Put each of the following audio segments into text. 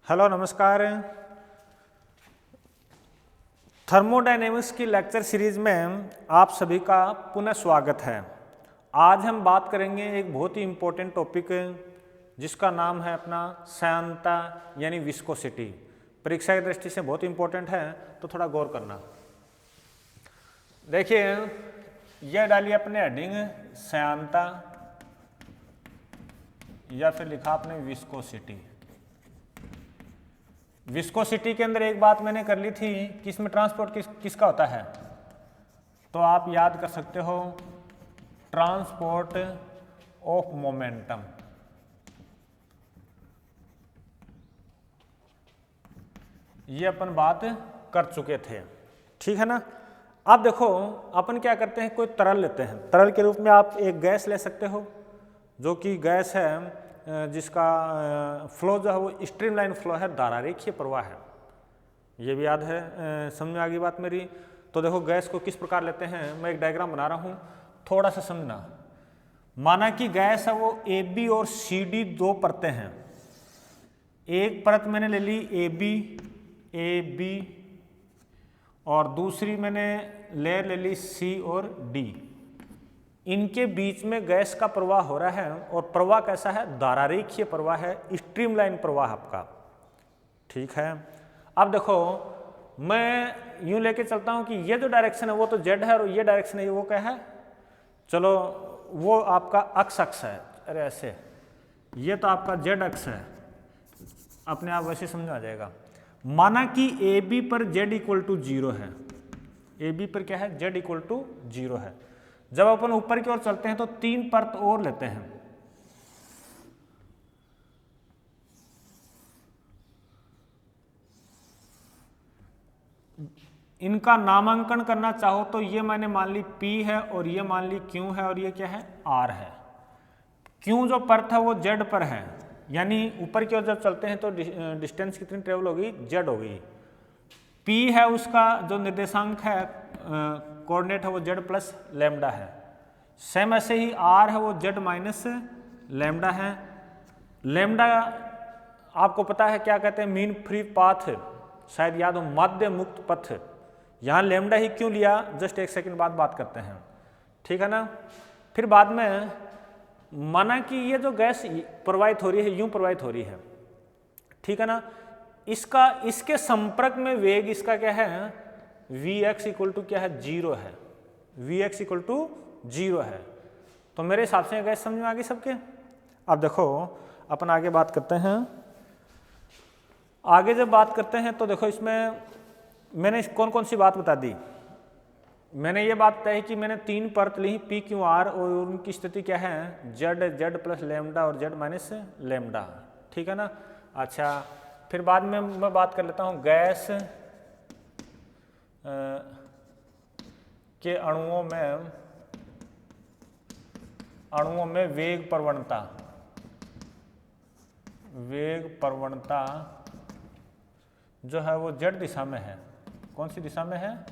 Hello नमस्कार। Thermodynamics की lecture series में आप सभी का पुनः स्वागत है। आज हम बात करेंगे एक बहुत ही इम्पोर्टेंट टॉपिक जिसका नाम है अपना श्यानता यानी विस्कोसिटी। परीक्षा की दृष्टि से बहुत इम्पोर्टेंट है, तो थोड़ा गौर करना। देखिए, यह डालिए अपने हेडिंग श्यानता या फिर लिखा आपने विस्कोसिटी। विस्कोसिटी के अंदर एक बात मैंने कर ली थी कि इसमें ट्रांसपोर्ट किसका होता है, तो आप याद कर सकते हो ट्रांसपोर्ट ऑफ मोमेंटम। ये अपन बात कर चुके थे, ठीक है ना। अब देखो, अपन क्या करते हैं, कोई तरल लेते हैं। तरल के रूप में आप एक गैस ले सकते हो, जो कि गैस है जिसका फ्लो जो है वो स्ट्रीमलाइन फ्लो है, धारारेखीय प्रवाह है। ये भी याद है, समझ में आ गई बात मेरी। तो देखो, गैस को किस प्रकार लेते हैं, मैं एक डायग्राम बना रहा हूँ, थोड़ा सा समझना। माना कि गैस है वो ए बी और सी डी दो परतें हैं। एक परत मैंने ले ली ए बी और दूसरी मैंने लेयर ले ली सी और डी। इनके बीच में गैस का प्रवाह हो रहा है और प्रवाह कैसा है, धारारेखीय प्रवाह है, स्ट्रीमलाइन प्रवाह आपका, ठीक है। अब देखो, मैं यूं लेके चलता हूं कि ये जो डायरेक्शन है वो तो जेड है और ये डायरेक्शन है वो क्या है, चलो वो आपका अक्ष है। अरे ऐसे, ये तो आपका जेड अक्ष है, अपने आप वैसे समझ आ जाएगा। माना कि ए बी पर जेड इक्वल टू 0 है। ए बी पर क्या है, जेड इक्वल टू 0 है। जब अपन ऊपर की ओर चलते हैं तो तीन परत और लेते हैं। इनका नामांकन करना चाहो तो ये मैंने मान ली P है और ये मान ली Q है और ये क्या है, R है। Q जो परत है वो Z पर है, यानी ऊपर की ओर जब चलते हैं तो डिस्टेंस कितनी ट्रेवल होगी, Z होगी। P है उसका जो निर्देशांक है, कोऑर्डिनेट है वो Z प्लस लैम्डा है। सेम ऐसे ही R है वो Z माइनस लैम्डा है। लैम्डा आपको पता है क्या कहते हैं, मीन फ्री पाथ, शायद याद हो, माध्य मुक्त पथ। यहाँ लैम्डा ही क्यों लिया, जस्ट एक सेकंड बाद बात करते हैं, ठीक है ना। फिर बाद में माना कि ये जो गैस प्रवाहित हो रही है, यूं प्रवाहित हो रही है, ठीक है ना। इसके संपर्क में वेग इसका क्या है, Vx इक्वल टू क्या है, 0 है। Vx इक्वल टू 0 है। तो मेरे हिसाब से गैस समझ में आ गई सबके। अब देखो, अपन आगे बात करते हैं। आगे जब बात करते हैं तो देखो, इसमें मैंने कौन कौन सी बात बता दी। मैंने ये बात बताई कि मैंने तीन परत ली, पी क्यू आर, और उनकी स्थिति क्या है, जेड प्लस लैम्डा और जेड माइनस लैम्डा, ठीक है ना। अच्छा, फिर बाद में मैं बात कर लेता हूँ गैस के अणुओं में वेग प्रवणता जो है वो जेड दिशा में है। कौन सी दिशा में है,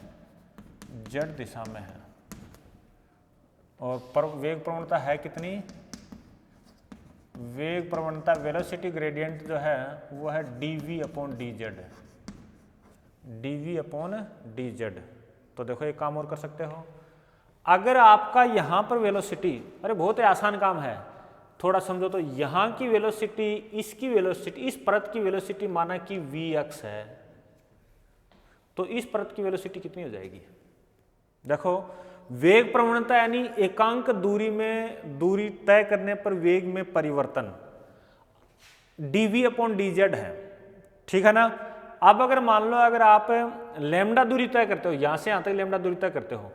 जेड दिशा में है। और वेग प्रवणता है कितनी, वेग प्रवणता वेलोसिटी ग्रेडियंट जो है वो है dv अपॉन dz। तो देखो, एक काम और कर सकते हो, अगर आपका यहां पर वेलोसिटी, अरे बहुत ही आसान काम है, थोड़ा समझो तो, यहां की वेलोसिटी, इसकी वेलोसिटी, इस परत की वेलोसिटी माना कि Vx है, तो इस परत की वेलोसिटी कितनी हो जाएगी। देखो, वेग प्रवणता यानी एकांक दूरी तय करने पर वेग में परिवर्तन dv अपॉन dz है, ठीक है ना। अब अगर मान लो, अगर आप लैम्डा दूरी तय करते हो, यहां से यहां तक लैम्डा दूरी तय करते हो,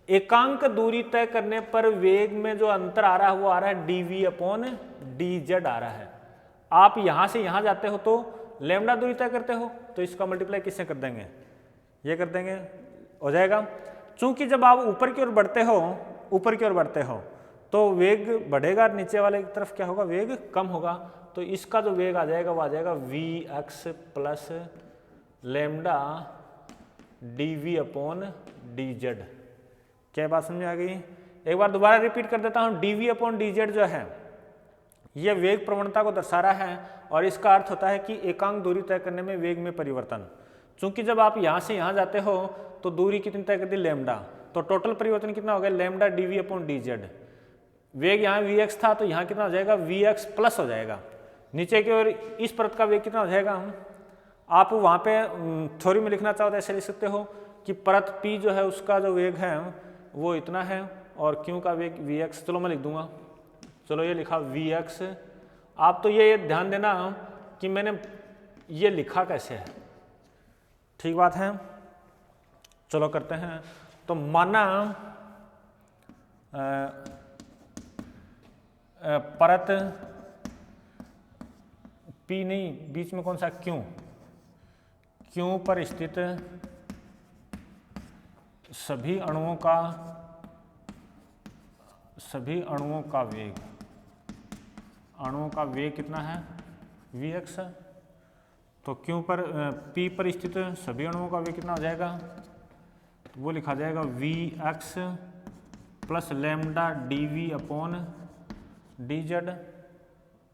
एकांक दूरी तय करने पर वेग में जो अंतर आ रहा है वो आ रहा है dv अपॉन dz आ रहा है। आप यहां से यहां जाते हो तो लैम्डा दूरी तय करते हो, तो इसका मल्टीप्लाई किससे कर देंगे, ये कर देंगे, हो जाएगा। चूंकि जब आप ऊपर की ओर बढ़ते हो तो वेग बढ़ेगा, नीचे वाले की तरफ क्या होगा, वेग कम होगा। तो इसका जो वेग आ जाएगा वो आ जाएगा Vx plus lambda dv upon dz। क्या बात समझ आ गई। एक बार दोबारा रिपीट कर देता हूं, dv अपॉन dz जो है यह वेग प्रवणता को दर्शा रहा है और इसका अर्थ होता है कि एकांक दूरी तय करने में वेग में परिवर्तन। चूंकि जब आप यहाँ से यहाँ जाते हो तो दूरी कितनी तय कर दी, लैम्डा, तो टोटल परिवर्तन कितना हो गया, लैम्डा dv अपॉन dz। वेग यहाँ vx था तो यहाँ कितना हो जाएगा, vx प्लस हो जाएगा। नीचे की ओर इस परत का वेग कितना हो जाएगा, आप वहाँ पे थ्योरी में लिखना चाहो तो ऐसे लिख सकते हो कि परत p जो है उसका जो वेग है वो इतना है और q का वेग vx, चलो मैं लिख दूंगा, चलो ये लिखा vx। आप तो ये ध्यान देना कि मैंने ये लिखा कैसे है, ठीक बात है। चलो करते हैं, तो माना परत P नहीं, बीच में कौन सा Q पर स्थित सभी अणुओं का वेग कितना है, vx। तो Q पर P पर स्थित सभी अणुओं का वेग कितना हो जाएगा, तो वो लिखा जाएगा vx plus lambda dv upon dz,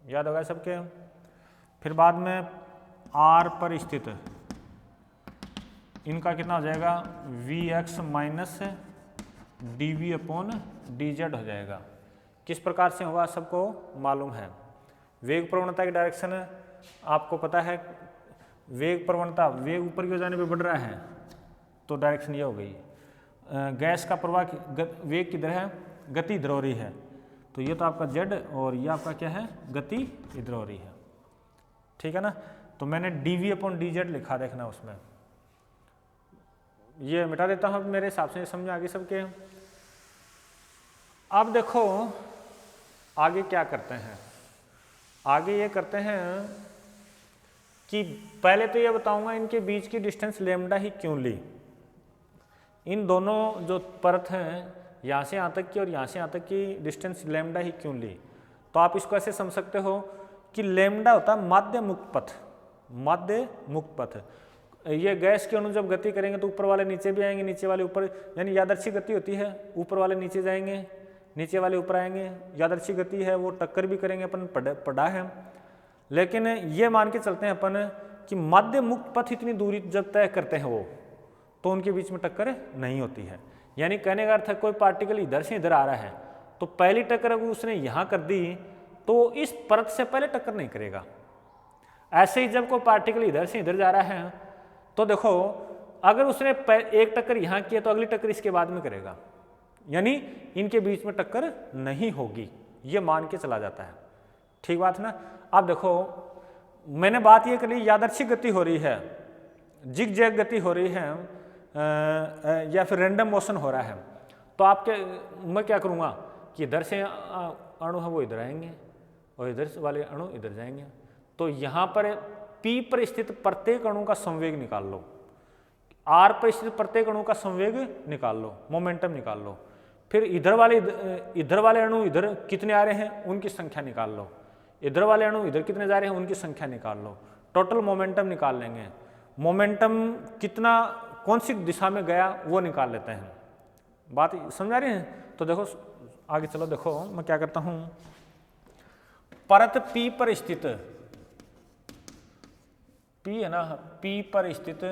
याद होगा सबके। फिर बाद में R पर स्थित इनका कितना हो जाएगा, vx minus dv upon dz हो जाएगा। किस प्रकार से होगा सबको मालूम है। वेग प्रवणता की डायरेक्शन आपको पता है, वेग प्रवणता, वेग ऊपर की ओर जाने पे बढ़ रहा है तो डायरेक्शन ये हो गई। गैस का प्रवाह वेग किधर है, गति इधर हो रही है, तो ये तो आपका z और ये आपका क्या है, गति इधर हो रही है, ठीक है ना। तो मैंने dv अपॉन dz लिखा, देखना उसमें, ये मिटा देता हूँ मेरे हिसाब से समझ आ गई सबके। अब देखो आगे क्या करते हैं, आगे ये करते हैं कि पहले तो ये बताऊंगा इनके बीच की डिस्टेंस लैम्डा ही क्यों ली। इन दोनों जो परत हैं यहाँ से यहाँ तक की और यहाँ से यहाँ तक की डिस्टेंस लैम्डा ही क्यों ली, तो आप इसको ऐसे समझ सकते हो कि लैम्डा होता है माध्य मुक्त पथ, माध्य मुक्त पथ। ये गैस के अणु जब गति करेंगे तो ऊपर वाले नीचे भी आएंगे, नीचे वाले ऊपर, यानी यादृच्छिक गति होती है, ऊपर वाले नीचे जाएंगे, नीचे वाले ऊपर आएंगे, यादृच्छिक गति है, वो टक्कर भी करेंगे, अपन पढ़ा है। लेकिन ये मान के चलते हैं अपन कि माध्य मुक्त पथ इतनी दूरी जब तय करते हैं वो, तो उनके बीच में टक्कर नहीं होती है। यानी कहने का अर्थ है कोई पार्टिकल इधर से इधर आ रहा है तो पहली टक्कर अगर उसने यहाँ कर दी तो इस परत से पहले टक्कर नहीं करेगा। ऐसे ही जब कोई पार्टिकल इधर से इधर जा रहा है तो देखो अगर उसने एक टक्कर यहाँ किया तो अगली टक्कर इसके बाद में करेगा, यानी इनके बीच में टक्कर नहीं होगी, ये मान के चला जाता है, ठीक बात ना। अब देखो मैंने बात ये कर ली यादृच्छिक गति हो रही है, जिग जैग गति हो रही है या फिर रैंडम मोशन हो रहा है, तो मैं क्या करूँगा कि इधर से अणु है वो इधर आएंगे और इधर वाले अणु इधर जाएंगे। तो यहाँ पर P पर स्थित प्रत्येक अणु का संवेग निकाल लो, R पर स्थित प्रत्येक अणु का संवेग निकाल लो, मोमेंटम निकाल लो। फिर इधर वाले अणु इधर कितने आ रहे हैं उनकी संख्या निकाल लो, इधर वाले अणु इधर कितने जा रहे हैं उनकी संख्या निकाल लो, टोटल मोमेंटम निकाल लेंगे। मोमेंटम कितना कौन सी दिशा में गया वो निकाल लेते हैं। बात समझ आ रही है। तो देखो आगे चलो, देखो मैं क्या करता हूं, परत P पर स्थित, P है ना, P पर स्थित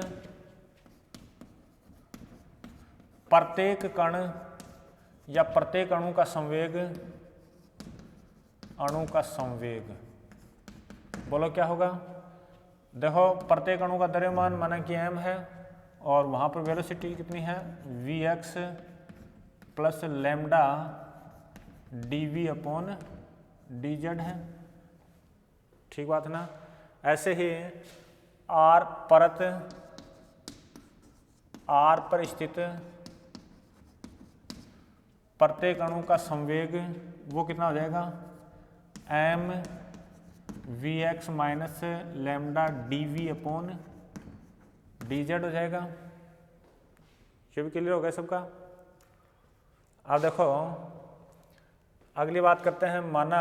प्रत्येक कण या प्रत्येक अणु का संवेग, बोलो क्या होगा। देखो प्रत्येक अणु का द्रव्यमान माना कि m है और वहां पर वेलोसिटी कितनी है, vx plus lambda dv upon dz है, ठीक बात ना। ऐसे ही R पर स्थित प्रत्येक अणु का संवेग वो कितना हो जाएगा, m vx minus lambda dv upon dz हो जाएगा। ये भी क्लियर हो गया सबका। अब देखो अगली बात करते हैं, माना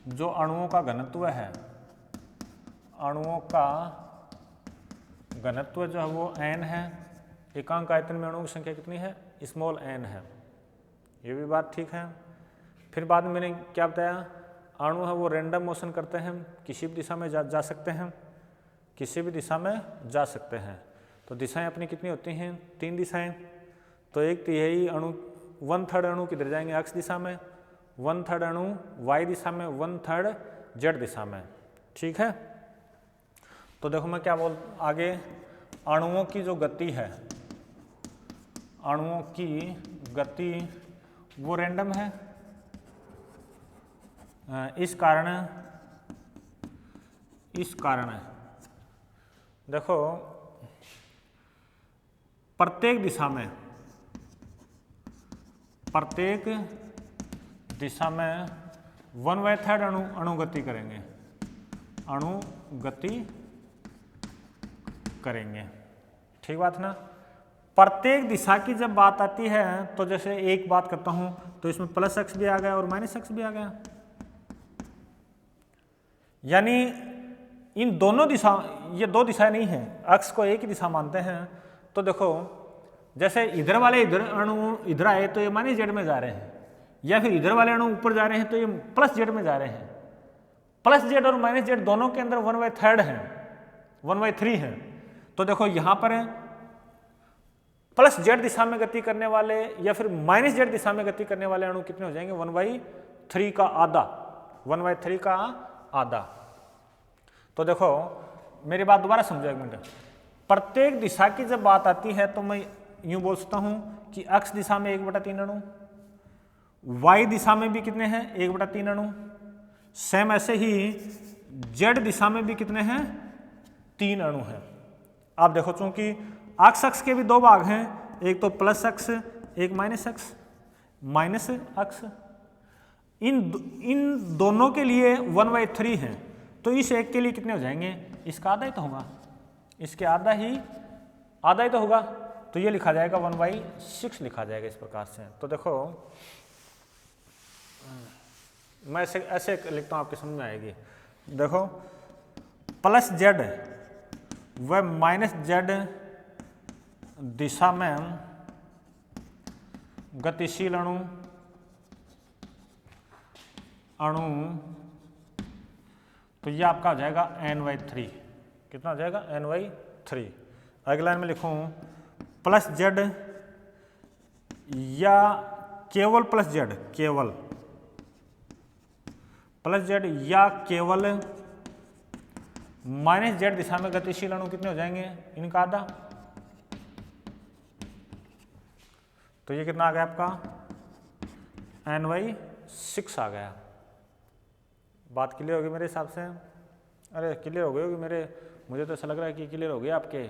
जो अणुओं का घनत्व है, अणुओं का घनत्व जो है वो n है, एकांक आयतन में अणुओं की संख्या कितनी है, स्मॉल n है, ये भी बात ठीक है। फिर फिर बाद में मैंने क्या बताया, अणु है वो रैंडम मोशन करते हैं, किसी भी दिशा में जा सकते हैं, किसी भी दिशा में जा सकते हैं। तो दिशाएं अपनी कितनी होती हैं, 3 दिशाएं। तो एक तिहाई अणु 1/3 अणु किधर जाएंगे, एक्स दिशा में, 1/3 अणु वाई दिशा में, 1/3 जेड दिशा में। ठीक है, तो देखो मैं क्या बोल आगे, अणुओं की जो गति है, अणुओं की गति वो रैंडम है। इस कारण देखो प्रत्येक दिशा में 1/3 अणु गति करेंगे। ठीक बात ना। प्रत्येक दिशा की जब बात आती है तो जैसे एक बात करता हूं तो इसमें प्लस एक्स भी आ गया और माइनस एक्स भी आ गया, यानी इन दोनों दिशा, ये 2 दिशाएं नहीं है, अक्ष को एक ही दिशा मानते हैं। तो देखो जैसे इधर वाले अणु इधर आए तो ये माइनस जेड में जा रहे हैं, या फिर इधर वाले अणु ऊपर जा रहे हैं तो ये प्लस जेड में जा रहे हैं। प्लस जेड और माइनस जेड दोनों के अंदर 1/3 है, 1/3 है। तो देखो यहाँ पर प्लस जेड दिशा में गति करने वाले या फिर माइनस जेड दिशा में गति करने वाले अणु कितने हो जाएंगे, 1/3 का आधा, 1/3 का आधा। तो देखो मेरी बात दोबारा समझो एक मिनट। प्रत्येक दिशा की जब बात आती है तो मैं यूं बोल सकता हूं कि एक्स दिशा में 1/3 अणु, वाई दिशा में भी कितने हैं, 1/3 अणु। सेम ऐसे ही जेड दिशा में भी कितने हैं, 3 अणु हैं। आप देखो चूंकि अक्ष के भी 2 भाग हैं, एक तो प्लस अक्ष, एक माइनस अक्ष। इन दोनों के लिए 1/3 है, तो इस एक के लिए कितने हो जाएंगे, इसका आधा ही तो होगा, इसके आधा ही तो होगा। तो ये लिखा जाएगा 1/6 लिखा जाएगा इस प्रकार से। तो देखो मैं ऐसे लिखता हूँ, आपके समझ में आएगी। देखो प्लस जेड व माइनस जेड दिशा में गतिशील अणु तो ये आपका हो जाएगा n/3। कितना हो जाएगा, n/3। अगली लाइन में लिखूं प्लस जेड या केवल प्लस जेड, केवल प्लस जेड या केवल माइनस जेड दिशा में गतिशील अणु कितने हो जाएंगे, इनका आधा। तो ये कितना आ गया आपका, n/6 आ गया। बात क्लियर होगी मेरे हिसाब से? अरे क्लियर हो गई होगी मुझे तो ऐसा लग रहा है कि क्लियर हो गई आपके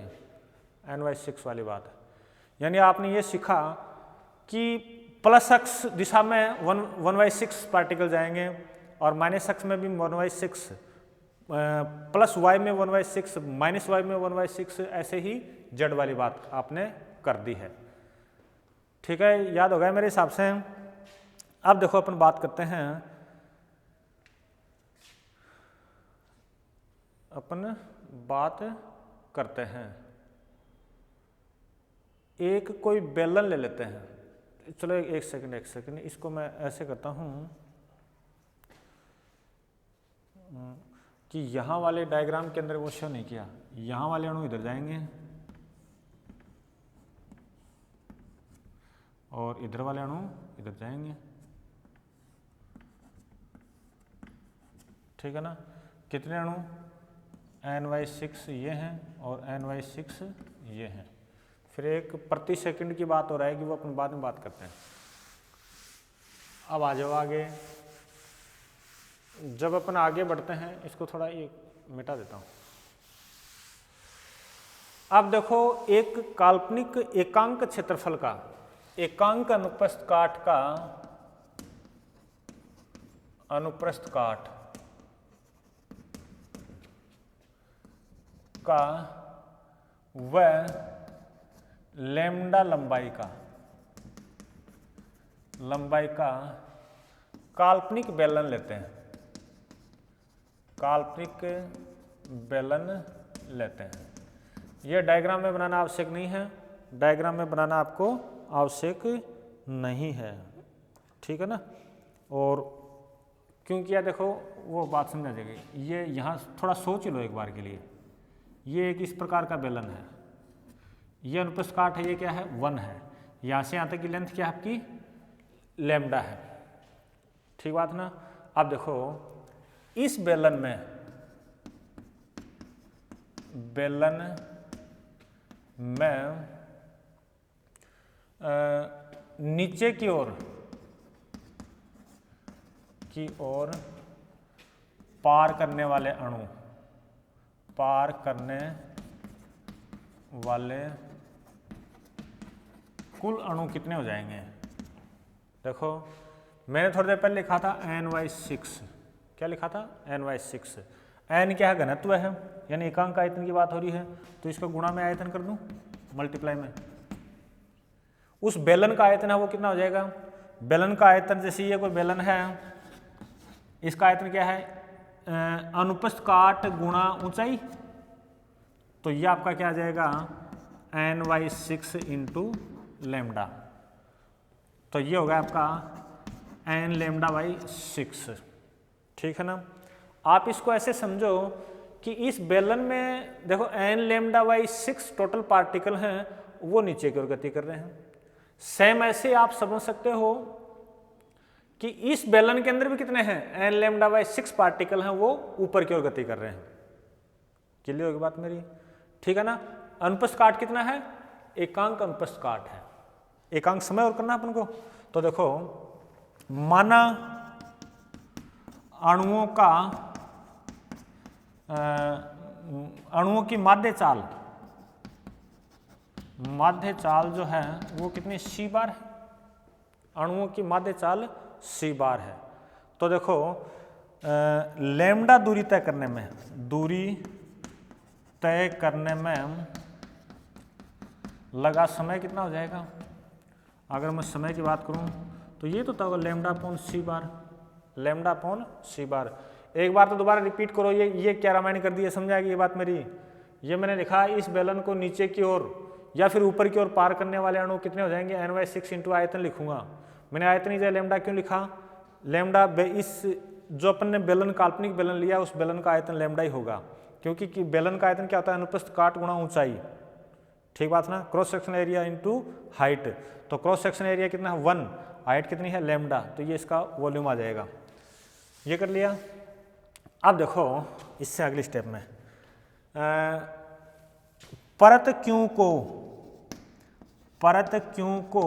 n/6 वाली बात। यानी आपने ये सीखा कि प्लस अक्ष दिशा में 1/6 पार्टिकल जाएंगे और माइनस अक्ष में भी 1/6, प्लस वाई में 1/6, माइनस वाई में 1/6, ऐसे ही जेड वाली बात आपने कर दी है। ठीक है, याद हो गया मेरे हिसाब से। अब देखो अपन बात करते हैं, एक कोई बेलन ले लेते हैं। चलो एक सेकंड, इसको मैं ऐसे करता हूं कि यहाँ वाले डायग्राम के अंदर वो शो नहीं किया, यहाँ वाले अणु इधर जाएंगे और इधर वाले अणु इधर जाएंगे। ठीक है ना। कितने अणु, n/6 ये हैं और n/6 ये हैं। फिर एक प्रति सेकंड की बात हो रहा है कि वो अपन बाद में बात करते हैं। अब आ जाओ आगे। जब अपन आगे बढ़ते हैं, इसको थोड़ा ये मिटा देता हूं। अब देखो एक काल्पनिक एकांक क्षेत्रफल का, एकांक अनुप्रस्थ काट का, अनुप्रस्थ काट का व लैम्डा लंबाई का काल्पनिक बेलन लेते हैं, काल्पनिक बेलन लेते हैं। यह डायग्राम में बनाना आवश्यक नहीं है, डायग्राम में बनाना आपको आवश्यक नहीं है। ठीक है ना। और क्यों किया देखो वो बात समझा जाएगी। ये यहाँ थोड़ा सोच लो एक बार के लिए, ये एक इस प्रकार का बेलन है, ये अनुप्रस्थ काट है, ये क्या है 1 है, यहाँ से यहाँ तक की लेंथ क्या है आपकी लैम्डा है, ठीक बात ना। अब देखो इस बेलन में नीचे की ओर पार करने वाले कुल अणु कितने हो जाएंगे। देखो मैंने थोड़ी देर पहले लिखा था n/6, क्या लिखा था n/6। n क्या है घनत्व है, यानी एकांक आयतन की बात हो रही है, तो इसको गुणा में आयतन कर दूं, मल्टीप्लाई में। उस बेलन का आयतन है वो कितना हो जाएगा, बेलन का आयतन जैसे ये कोई बेलन है, इसका आयतन क्या है अनुप्रस्थ काट गुणा ऊंचाई, तो ये आपका क्या आ जाएगा n/6 इंटू लैम्डा, तो ये होगा आपका n λ/6, ठीक है ना। आप इसको ऐसे समझो कि इस बेलन में देखो n λ/6 टोटल पार्टिकल हैं, वो नीचे की ओर गति कर रहे हैं। सेम ऐसे आप समझ सकते हो कि इस बेलन के अंदर भी कितने हैं n λ/6 पार्टिकल हैं, वो ऊपर की ओर गति कर रहे हैं। क्लियर होगी बात मेरी, ठीक है ना। अनुप्रस्थ काट कितना है, एकांक अनुप्रस्थ काट है, एकांक समय और करना अपन को। तो देखो माना अणुओं की माध्य चाल जो है वो कितनी c बार है, अणुओं की माध्य चाल c बार है। तो देखो लैम्डा दूरी तय करने में लगा समय कितना हो जाएगा। अगर मैं समय की बात करूं तो ये तो था λ/c बार। एक बार तो दोबारा रिपीट करो, ये क्या रामायण कर दिया, समझ आएगी ये बात मेरी। ये मैंने लिखा इस बेलन को नीचे की ओर या फिर ऊपर की ओर पार करने वाले अणु कितने हो जाएंगे n/6 इंटू आयतन लिखूंगा। मैंने आयतन जगह लैम्डा क्यों लिखा, लैम्डा इस जो अपन ने बेलन काल्पनिक बेलन लिया उस बेलन का आयतन लैम्डा ही होगा, क्योंकि बेलन का आयतन क्या होता है अनुप्रस्थ काट गुणा ऊंचाई, ठीक बात ना। Cross section area into height, तो क्रॉस सेक्शन एरिया कितना है 1, हाइट कितनी है लैम्डा, तो ये इसका वॉल्यूम आ जाएगा। ये कर लिया। अब देखो इससे अगली स्टेप में परत क्यू को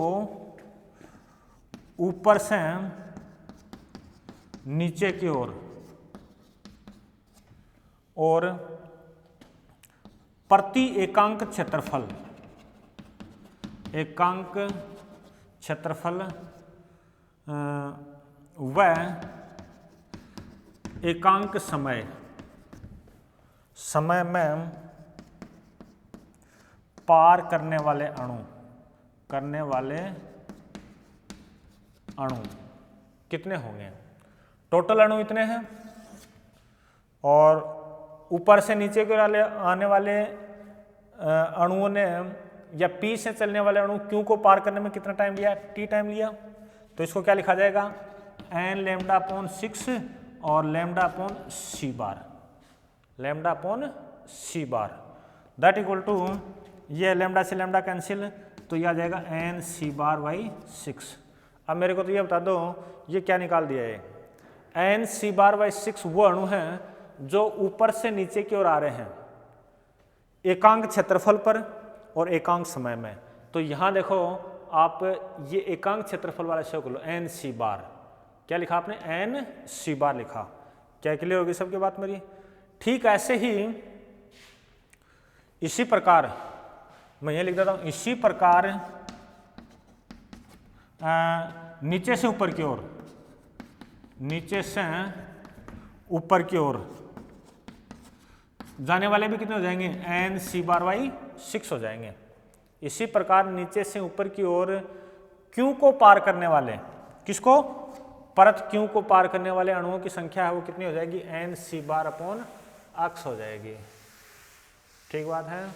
ऊपर से नीचे की ओर और प्रति एकांक क्षेत्रफल व एकांक समय में पार करने वाले अणु कितने होंगे। टोटल अणु इतने हैं और ऊपर से नीचे के आने वाले अणुओं ने या P से चलने वाले अणु Q को पार करने में कितना टाइम लिया, T टाइम लिया। तो इसको क्या लिखा जाएगा n λ/6 और λ/c बार दैट इक्वल टू ये लैम्डा से लैम्डा कैंसिल, तो ये आ जाएगा n/c बार/6। अब मेरे को तो ये बता दो ये क्या निकाल दिया है, n/c बार/6 वो अणु हैं जो ऊपर से नीचे की ओर आ रहे हैं एकांक क्षेत्रफल पर और एकांक समय में। तो यहाँ देखो आप ये एकांक क्षेत्रफल वाला शब्द लो n/c बार, क्या लिखा आपने n/c बार लिखा। क्या क्लियर होगी सबकी बात मेरी। ठीक ऐसे ही इसी प्रकार मैं ये लिख देता हूं, इसी प्रकार नीचे से ऊपर की ओर जाने वाले भी कितने हो जाएंगे n/c बार/6 हो जाएंगे। इसी प्रकार नीचे से ऊपर की ओर Q को पार करने वाले, किसको, परत Q को पार करने वाले अणुओं की संख्या है वो कितनी हो जाएगी n/c बार/x हो जाएगी। ठीक बात है।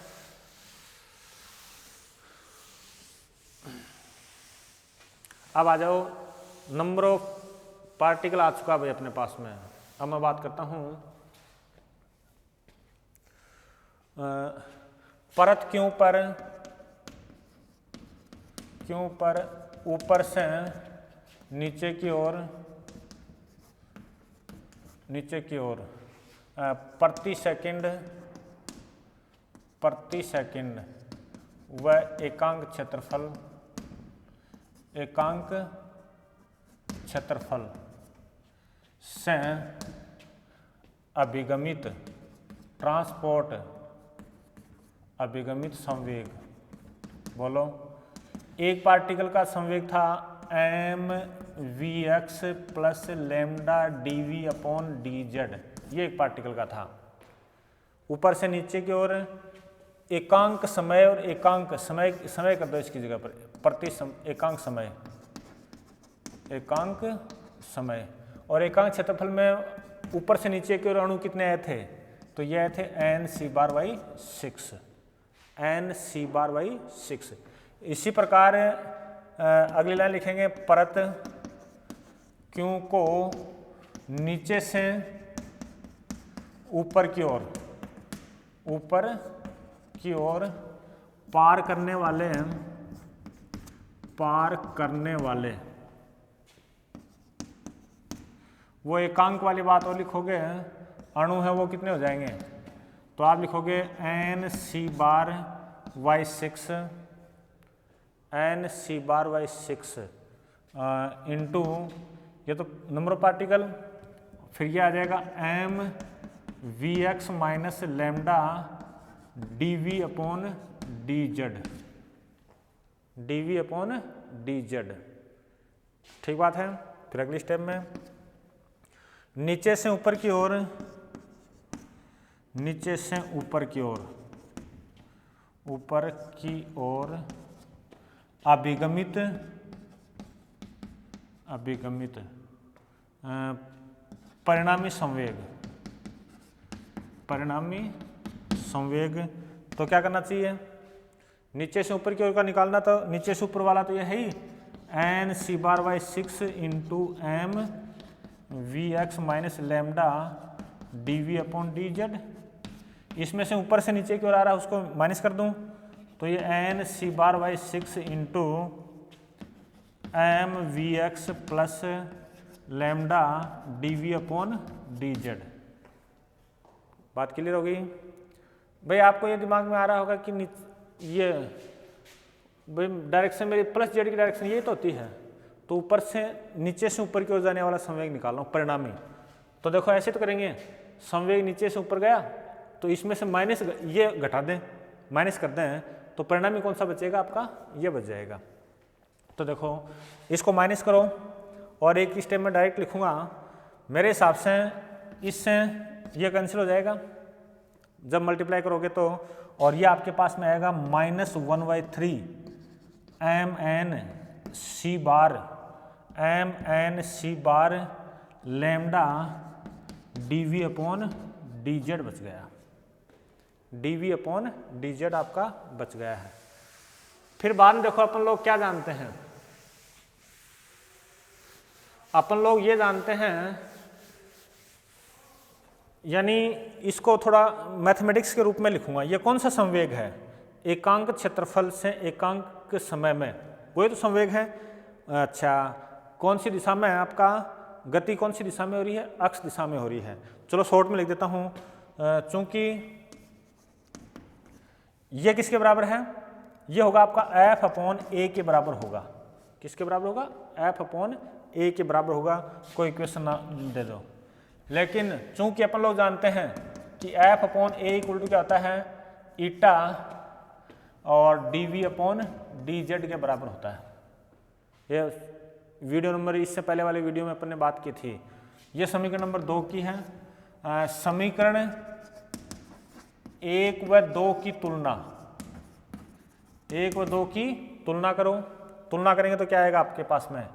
अब आ जाओ नंबर ऑफ पार्टिकल आ चुका भाई अपने पास में। अब मैं बात करता हूँ परत क्यों पर ऊपर से नीचे की ओर प्रति सेकंड व एकांक क्षेत्रफल से अभिगमित संवेग। बोलो, एक पार्टिकल का संवेग था mvx plus lambda dv upon dz, ये एक पार्टिकल का था। ऊपर से नीचे की ओर एकांक समय और एकांक समय कर दो इसकी जगह पर एकांक समय और एकांक क्षेत्रफल में ऊपर से नीचे की ओर अणु कितने आए थे? तो ये आए थे n/6। इसी प्रकार अगली लाइन लिखेंगे, परत Q को नीचे से ऊपर की ओर पार करने वाले वो एकांक वाली बात और लिखोगे, अणु है वो कितने हो जाएंगे? तो आप लिखोगे n/6 इंटू ये तो नंबर ऑफ पार्टिकल, फिर ये आ जाएगा mvx minus lambda dv upon dz। ठीक बात है। फिर अगली स्टेप में नीचे से ऊपर की ओर अभिगमित परिणामी संवेग। तो क्या करना चाहिए? नीचे से ऊपर की ओर का निकालना, तो नीचे से ऊपर वाला तो ये है ही n/6 into mvx minus lambda dv upon dz। इसमें से ऊपर से नीचे की ओर आ रहा है, उसको माइनस कर दूं तो ये n/6 into mvx plus lambda dv upon dz। बात क्लियर हो गई भाई? आपको ये दिमाग में आ रहा होगा कि ये भाई डायरेक्शन मेरी प्लस जेड की डायरेक्शन ये तो होती है, तो ऊपर से नीचे से ऊपर की ओर जाने वाला संवेग निकाल रहा हूँ परिणामी। तो देखो ऐसे तो करेंगे, संवेग नीचे से ऊपर गया तो इसमें से माइनस ये घटा दें, माइनस कर दें, तो परिणामी कौन सा बचेगा आपका? ये बच जाएगा। तो देखो इसको माइनस करो और एक स्टेप में डायरेक्ट लिखूंगा, मेरे हिसाब से इससे ये कैंसिल हो जाएगा जब मल्टीप्लाई करोगे तो, और ये आपके पास में आएगा -1/3 mn/c बार लैम्डा dv अपॉन dz बच गया। dv अपॉन dz आपका बच गया है। फिर बाद में देखो अपन लोग क्या जानते हैं, अपन लोग ये जानते हैं, यानी इसको थोड़ा मैथमेटिक्स के रूप में लिखूंगा। ये कौन सा संवेग है? एकांक क्षेत्रफल से एकांक समय में, वही तो संवेग है। अच्छा, कौन सी दिशा में है आपका? गति कौन सी दिशा में हो रही है? अक्ष दिशा में हो रही है। चलो शॉर्ट में लिख देता हूं, चूंकि ये किसके बराबर है? ये होगा आपका F अपॉन A के बराबर होगा। किसके बराबर होगा? F अपॉन A के बराबर होगा। कोई इक्वेशन ना दे दो, लेकिन चूंकि अपन लोग जानते हैं कि F upon A equal to क्या होता है? ईटा और dv अपॉन dz के बराबर होता है। ये वीडियो नंबर, इससे पहले वाले वीडियो में अपन ने बात की थी। ये समीकरण नंबर 2 की है। समीकरण 1 व 2 की तुलना, 1 व 2 की तुलना करो। तुलना करेंगे तो क्या आएगा आपके पास में?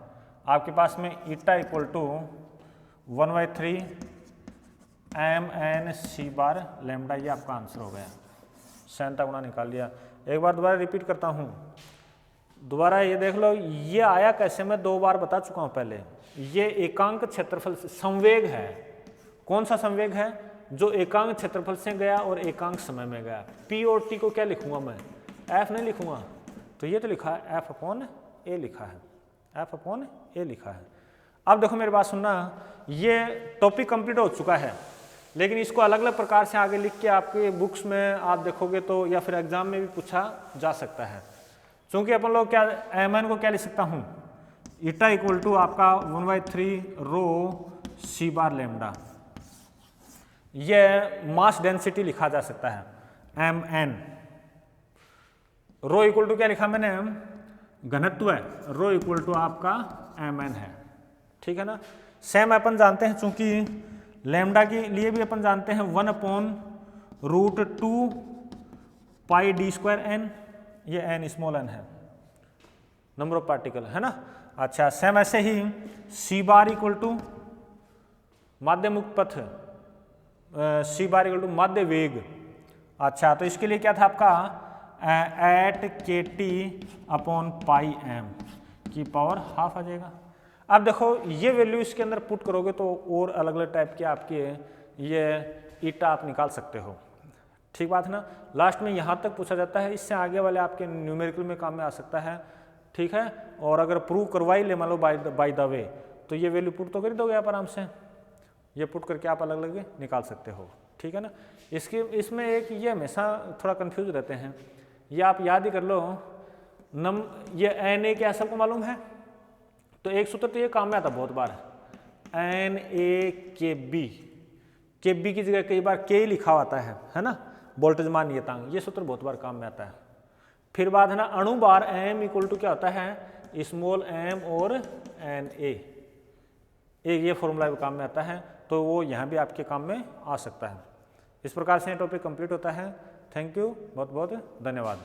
आपके पास में ईटा इक्वल टू 1/3 mn/c बार लैम्डा, ये आपका आंसर हो गया। 7 गुना निकाल लिया। एक बार दोबारा रिपीट करता हूँ, दोबारा ये देख लो, ये आया कैसे, मैं 2 बार बता चुका हूँ पहले। ये एकांक क्षेत्रफल से संवेग है। कौन सा संवेग है? जो एकांक क्षेत्रफल से गया और एकांक समय में गया। P और T को क्या लिखूंगा मैं? F नहीं लिखूंगा, तो ये तो लिखा है F/A लिखा है, F/A लिखा है। अब देखो मेरी बात सुनना, ये टॉपिक कंप्लीट हो चुका है, लेकिन इसको अलग अलग प्रकार से आगे लिख के आपके बुक्स में आप देखोगे तो, या फिर एग्जाम में भी पूछा जा सकता है। क्योंकि अपन लोग क्या Mn को क्या लिख सकता हूँ, ईटा इक्वल टू आपका 1/3 रो सी बार लेमडा, ये मास डेंसिटी लिखा जा सकता है Mn। रो इक्वल टू क्या लिखा मैंने, घनत्व है, रो इक्वल टू आपका Mn है, ठीक है ना। सेम अपन जानते हैं, चूंकि लैम्डा के लिए भी अपन जानते हैं 1/√2 पाई d² n, ये n स्मॉल n है, नंबर ऑफ पार्टिकल है ना। अच्छा, सेम ऐसे ही सी बार इक्वल टू माध्य मुक्त पथ, सी बार इक्वल टू माध्य वेग। अच्छा, तो इसके लिए क्या था आपका एट kT/πm की पावर हाफ आ जाएगा। अब देखो ये वैल्यू इसके अंदर पुट करोगे तो और अलग अलग टाइप के आपके ये ईटा आप निकाल सकते हो, ठीक बात है ना। लास्ट में यहाँ तक पूछा जाता है, इससे आगे वाले आपके न्यूमेरिकल में काम में आ सकता है, ठीक है। और अगर प्रूव करवा ही ले मान लो बाय द वे, तो ये वैल्यू पुट तो कर दोगे आप आराम से, ये पुट करके आप अलग अलग निकाल सकते हो, ठीक है ना। इसमें एक ये हमेशा थोड़ा कंफ्यूज रहते हैं, ये आप याद ही कर लो, ये Na क्या सबको मालूम है, तो एक सूत्र तो ये काम में आता बहुत बार, NaKB, KB की जगह कई बार K लिखा होता है ना, वोल्टेज मान नियतांक, ये सूत्र बहुत बार काम में आता है। फिर बात है ना, अणु बार m इक्वल टू क्या होता है, स्मॉल m और Na, एक ये फॉर्मूला भी काम में आता है, तो वो यहाँ भी आपके काम में आ सकता है। इस प्रकार से टॉपिक कंप्लीट होता है। थैंक यू, बहुत बहुत धन्यवाद।